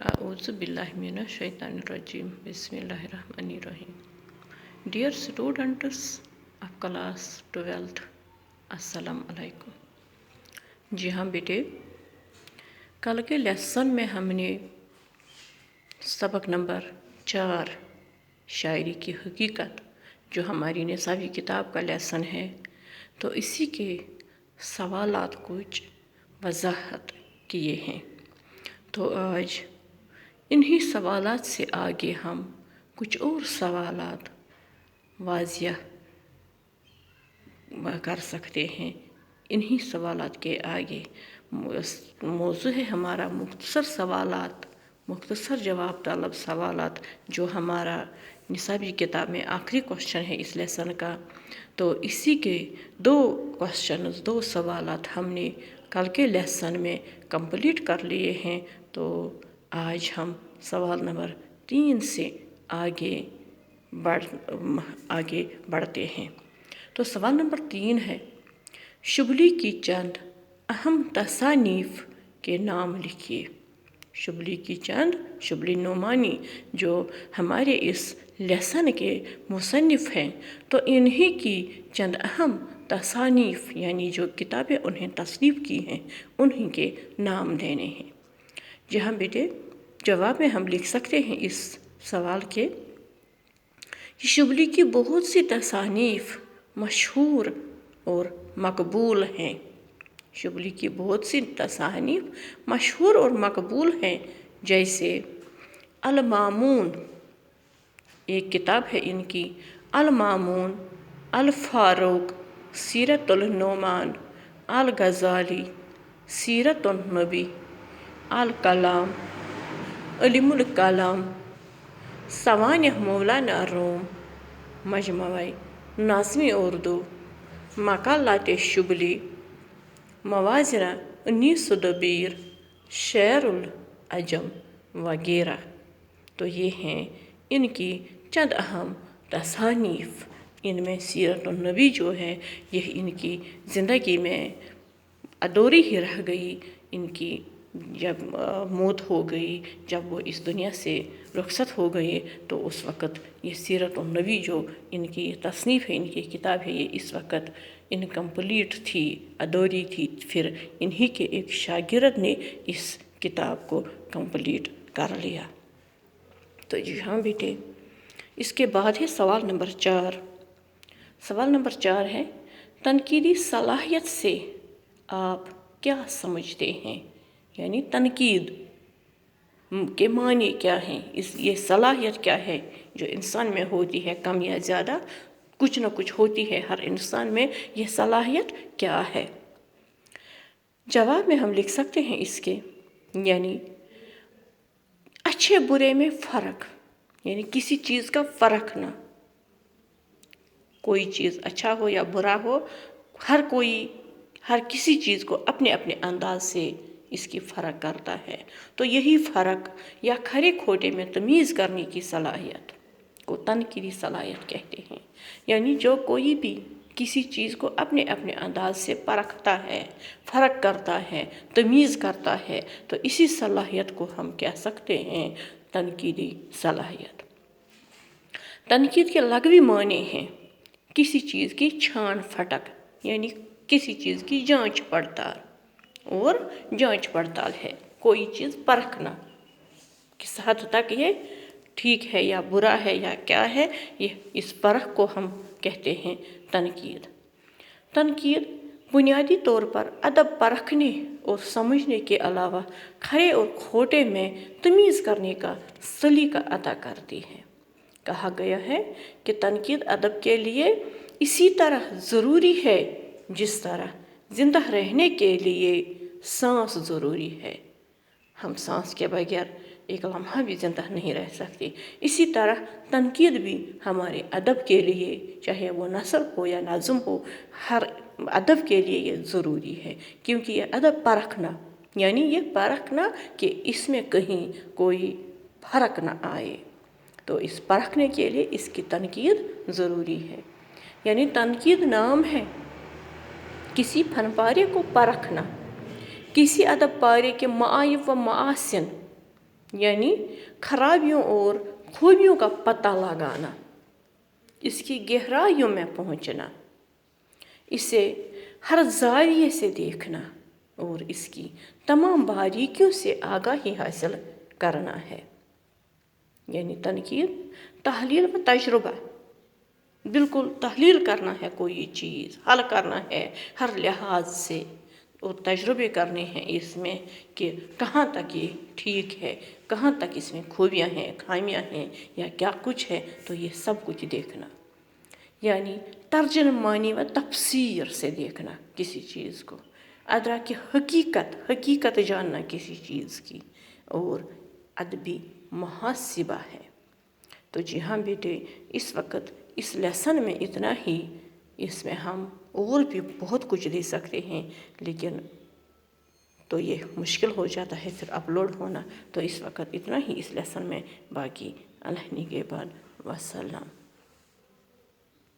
A'udzu billahi minasyaitonir rajim. Bismillahirrahmanirrahim. Dear students of class 12th, अस्सलाम वालेकुम। जी हाँ बेटे, कल के लेसन में हमने सबक नंबर 4 शायरी की हकीकत, जो हमारी निसाबी किताब का लेसन है, तो इसी के सवालात कुछ वजाहत किए हैं। तो आज इन्हीं सवालात से आगे हम कुछ और सवालात वाज़िया कर सकते हैं। इन्हीं सवालात के आगे मौजू है हमारा मुख्तसर सवालात, मुख्तसर जवाब तलब सवालात, जो हमारा निसाबी किताब में आखिरी क्वेश्चन है इस लेसन का। तो इसी के दो सवालात हमने कल के लेसन में कंप्लीट कर लिए हैं। तो आज हम सवाल नंबर 3 से आगे बढ़ते हैं। तो सवाल नंबर 3 है, शुबली की चंद अहम तसानीफ के नाम लिखिए। शुबली की चंद, शुबली नोमानी जो हमारे इस लेसन के मुसन्निफ़ हैं, तो इन्हीं की चंद अहम तसानीफ यानी जो किताबें उन्हें तसनीफ़ की हैं, उन्हीं के नाम देने हैं। जहाँ बेटे जवाब में हम लिख सकते हैं इस सवाल के, शुबली की बहुत सी तसानीफ़ मशहूर और मकबूल हैं। शुबली की बहुत सी तसानीफ़ मशहूर और मकबूल हैं, जैसे अल-मामून, एक किताब है इनकी, अल-मामून, अल-फारूक, सीरतुल नोमान, अल-गज़ाली, सीरतुन नबी, अल-कलाम, इल्मुल कलाम, सवानिह मौलाना रूम, मजमुआ नाज़्म उर्दू, मक़ालात शुबली, मवाज़िन उन्नीस-सौ-दबीर, शेरुल अजम वगैरह। तो ये हैं इनकी चंद अहम तसानीफ़। इनमें सीरतुन नबी जो है, यह इनकी ज़िंदगी में अधूरी ही रह गई। इनकी जब मौत हो गई, जब वो इस दुनिया से रुखसत हो गए, तो उस वक़्त ये सीरतुन नबी जो इनकी तसनीफ़ है, इनकी किताब है, ये इस वक़्त इनकम्प्लीट थी, अधूरी थी। फिर इन्हीं के एक शागिर्द ने इस किताब को कंप्लीट कर लिया। तो जी हाँ बेटे, इसके बाद है सवाल नंबर 4। सवाल नंबर 4 है, तनकीदी सलाहियत से आप क्या समझते हैं? यानी तनकीद के मानी क्या हैं, ये सलाहियत क्या है जो इंसान में होती है, कम या ज़्यादा कुछ न कुछ होती है हर इंसान में, ये सलाहियत क्या है? जवाब में हम लिख सकते हैं इसके, यानी अच्छे बुरे में फ़र्क, यानी किसी चीज़ का फ़र्क, कोई चीज़ अच्छा हो या बुरा हो, हर किसी चीज़ को अपने अपने अंदाज से इसकी फ़र्क करता है। तो यही फ़र्क या खरे खोटे में तमीज़ करने की सलाहियत को तनकीदी सलाहियत कहते हैं। यानी जो कोई भी किसी चीज़ को अपने अपने अंदाज से परखता है, फ़र्क करता है, तमीज़ करता है, तो इसी सलाहियत को हम कह सकते हैं तनकीदी सलाहियत। तनकीद के लग़वी माने हैं किसी चीज़ की छान फटक, यानी किसी चीज़ की जांच पड़ताल, और जांच पड़ताल है कोई चीज़ परखना, किस हद तक ये ठीक है या बुरा है या क्या है, ये इस परख को हम कहते हैं तनकीद। तनकीद बुनियादी तौर पर अदब परखने और समझने के अलावा खरे और खोटे में तमीज़ करने का सलीका अता करती है। कहा गया है कि तनकीद अदब के लिए इसी तरह ज़रूरी है जिस तरह ज़िंदा रहने के लिए सांस ज़रूरी है। हम सांस के बगैर एक लम्हा भी ज़िंदा नहीं रह सकते। इसी तरह तनकीद भी हमारे अदब के लिए, चाहे वो नसर हो या नाज़ुम हो, हर अदब के लिए ये ज़रूरी है। क्योंकि ये अदब परखना, यानी ये परखना कि इसमें कहीं कोई फ़र्क ना आए, तो इस परखने के लिए इसकी तनकीद ज़रूरी है। यानी तनकीद नाम है किसी फन पारे को परखना, किसी अदब पारे के मायब व मासिन یعنی خرابیوں اور خوبیوں کا پتہ لگانا، اس کی گہرائیوں میں پہنچنا، اسے ہر زاویے سے دیکھنا اور اس کی تمام باریکیوں سے آگاہی حاصل کرنا ہے۔ یعنی تنقید، تحلیل و تجربہ، بالکل تحلیل کرنا ہے کوئی چیز، حل کرنا ہے ہر لحاظ سے، اور تجربے کرنے ہیں اس میں کہ کہاں تک یہ ٹھیک ہے، کہاں تک اس میں خوبیاں ہیں، خامیاں ہیں، یا کیا کچھ ہے، تو یہ سب کچھ دیکھنا۔ یعنی ترجمانی و تفسیر سے دیکھنا کسی چیز کو، ادراک حقیقت جاننا کسی چیز کی، اور ادبی محاسبہ ہے۔ تو جی ہاں بیٹے، اس وقت اس لیسن میں اتنا ہی، اس میں ہم اور بھی بہت کچھ دے سکتے ہیں، لیکن تو یہ مشکل ہو جاتا ہے پھر اپلوڈ ہونا، تو اس وقت اتنا ہی اس لیسن میں، باقی اللہ نگہبان، والسلام۔